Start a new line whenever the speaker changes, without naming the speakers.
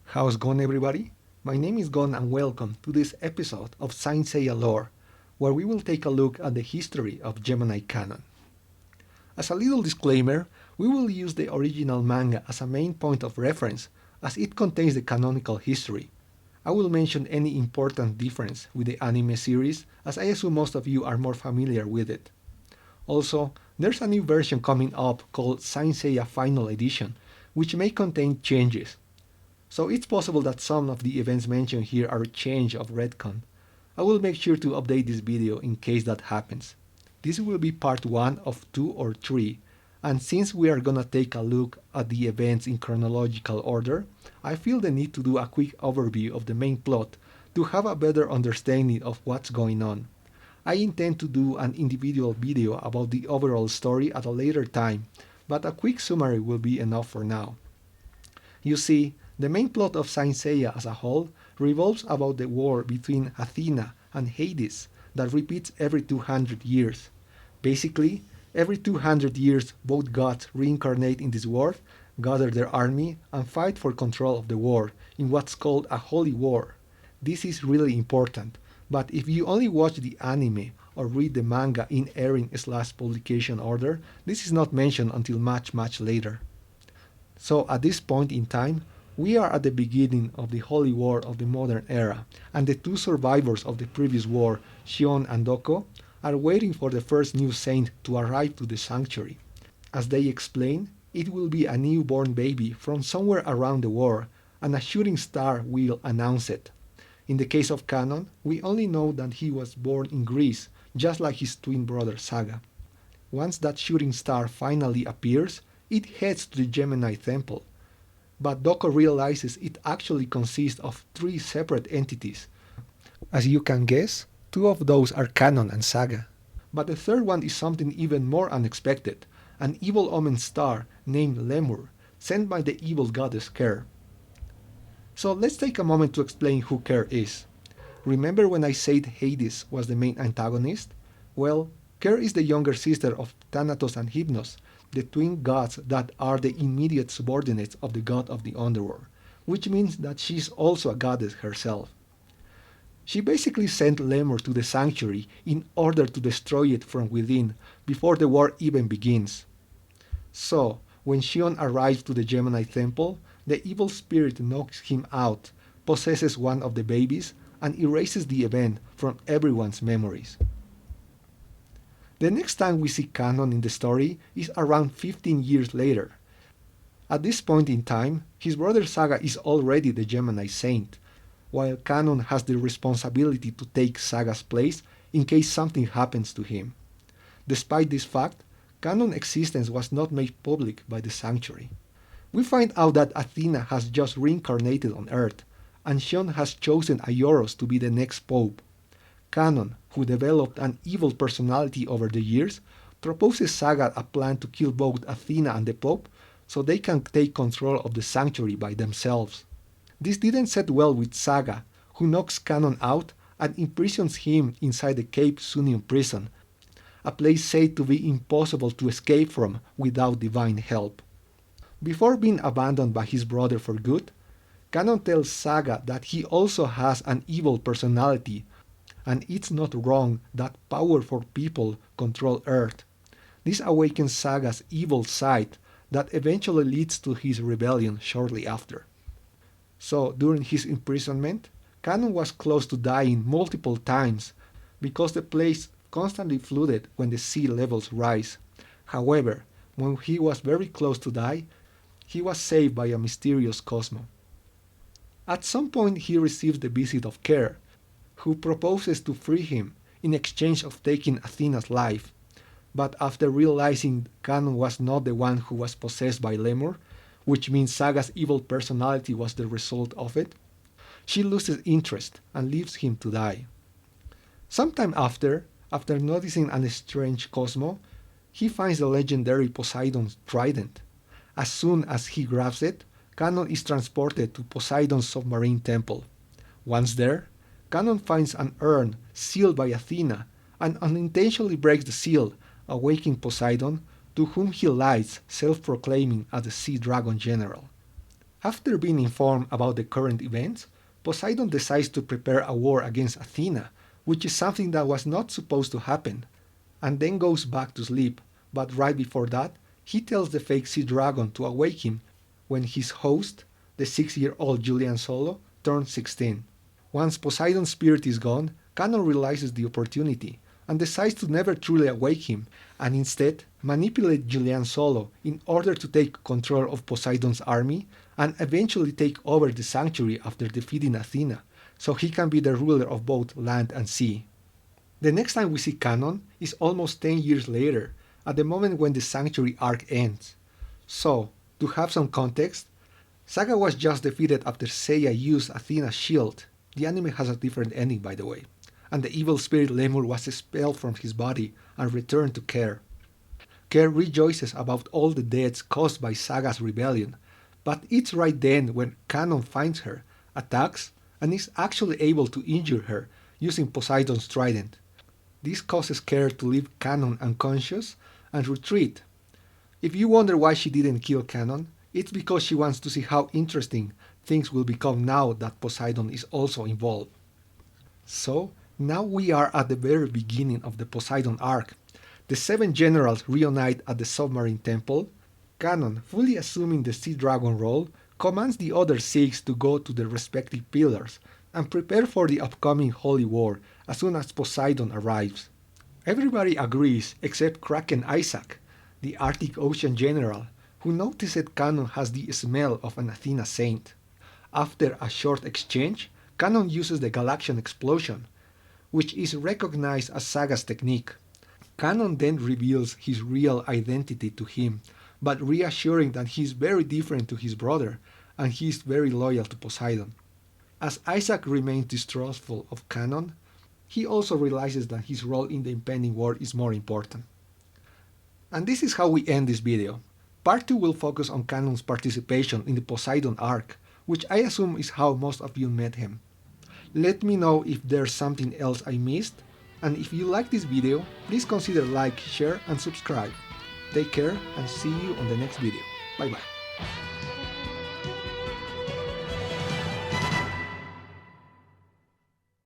How's it going, everybody? My name is Gon and welcome to this episode of Saint Seiya Lore, where we will take a look at the history of Gemini Kanon. As a little disclaimer, we will use the original manga as a main point of reference as it contains the canonical history. I will mention any important difference with the anime series as I assume most of you are more familiar with it. Also, there's a new version coming up called Saint Seiya Final Edition, which may contain changes. So it's possible that some of the events mentioned here are a change of retcon. I will make sure to update this video in case that happens. This will be part 1 of 2 or 3, and since we are gonna take a look at the events in chronological order, I feel the need to do a quick overview of the main plot to have a better understanding of what's going on. I intend to do an individual video about the overall story at a later time, but a quick summary will be enough for now. You see, the main plot of Saint Seiya as a whole revolves about the war between Athena and Hades that repeats every 200 years. Basically, every 200 years both gods reincarnate in this world, gather their army, and fight for control of the world in what's called a holy war. This is really important, but if you only watch the anime or read the manga in airing/publication order, this is not mentioned until much later. So at this point in time, we are at the beginning of the holy war of the modern era, and the two survivors of the previous war, Shion and Doko, are waiting for the first new saint to arrive to the sanctuary. As they explain, it will be a newborn baby from somewhere around the world, and a shooting star will announce it. In the case of Kanon, we only know that he was born in Greece, just like his twin brother Saga. Once that shooting star finally appears, it heads to the Gemini temple. But Doko realizes it actually consists of 3 separate entities. As you can guess, 2 of those are Kanon and Saga. But the third one is something even more unexpected, an evil omen star named Lemur, sent by the evil goddess Ker. So let's take a moment to explain who Ker is. Remember when I said Hades was the main antagonist? Well, Ker is the younger sister of Thanatos and Hypnos, the twin gods that are the immediate subordinates of the god of the underworld, which means that she is also a goddess herself. She basically sent Lemur to the sanctuary in order to destroy it from within before the war even begins. So, when Shion arrives to the Gemini temple, the evil spirit knocks him out, possesses one of the babies, and erases the event from everyone's memories. The next time we see Kanon in the story is around 15 years later. At this point in time, his brother Saga is already the Gemini Saint, while Kanon has the responsibility to take Saga's place in case something happens to him. Despite this fact, Kanon's existence was not made public by the sanctuary. We find out that Athena has just reincarnated on Earth, and Shion has chosen Aioros to be the next pope. Kanon, who developed an evil personality over the years, proposes Saga a plan to kill both Athena and the Pope so they can take control of the sanctuary by themselves. This didn't set well with Saga, who knocks Kanon out and imprisons him inside the Cape Sunium prison, a place said to be impossible to escape from without divine help. Before being abandoned by his brother for good, Kanon tells Saga that he also has an evil personality, and it's not wrong that powerful people control Earth. This awakens Saga's evil side that eventually leads to his rebellion shortly after. So during his imprisonment, Kanon was close to dying multiple times because the place constantly flooded when the sea levels rise. However, when he was very close to die, he was saved by a mysterious Cosmo. At some point he receives the visit of Ker, who proposes to free him in exchange of taking Athena's life. But after realizing Kanon was not the one who was possessed by Lemur, which means Saga's evil personality was the result of it, she loses interest and leaves him to die. Sometime after noticing an strange Cosmo, he finds the legendary Poseidon's trident. As soon as he grabs it, Kanon is transported to Poseidon's submarine temple. Once there, Kanon finds an urn sealed by Athena and unintentionally breaks the seal, awaking Poseidon, to whom he lies, self-proclaiming as the Sea Dragon General. After being informed about the current events, Poseidon decides to prepare a war against Athena, which is something that was not supposed to happen, and then goes back to sleep, but right before that, he tells the fake Sea Dragon to awake him when his host, the 6-year-old Julian Solo, turns 16. Once Poseidon's spirit is gone, Kanon realizes the opportunity and decides to never truly awake him and instead manipulate Julian Solo in order to take control of Poseidon's army and eventually take over the sanctuary after defeating Athena, so he can be the ruler of both land and sea. The next time we see Kanon is almost 10 years later, at the moment when the sanctuary arc ends. So, to have some context, Saga was just defeated after Seiya used Athena's shield. The anime has a different ending, by the way, and the evil spirit Lemur was expelled from his body and returned to Care. Care rejoices about all the deaths caused by Saga's rebellion, but it's right then when Kanon finds her, attacks, and is actually able to injure her using Poseidon's trident. This causes Care to leave Kanon unconscious and retreat. If you wonder why she didn't kill Kanon, it's because she wants to see how interesting things will become now that Poseidon is also involved. So, now we are at the very beginning of the Poseidon arc. The 7 generals reunite at the submarine temple. Kanon, fully assuming the Sea Dragon role, commands the other 6 to go to their respective pillars and prepare for the upcoming Holy War as soon as Poseidon arrives. Everybody agrees except Kraken Isaac, the Arctic Ocean general, who noticed Kanon has the smell of an Athena saint. After a short exchange, Kanon uses the Galaxian explosion, which is recognized as Saga's technique. Kanon then reveals his real identity to him, but reassuring that he is very different to his brother and he is very loyal to Poseidon. As Isaac remains distrustful of Kanon, he also realizes that his role in the impending war is more important. And this is how we end this video. Part 2 will focus on Kanon's participation in the Poseidon arc, which I assume is how most of you met him. Let me know if there's something else I missed, and if you like this video, please consider like, share and subscribe. Take care and see you on the next video. Bye bye.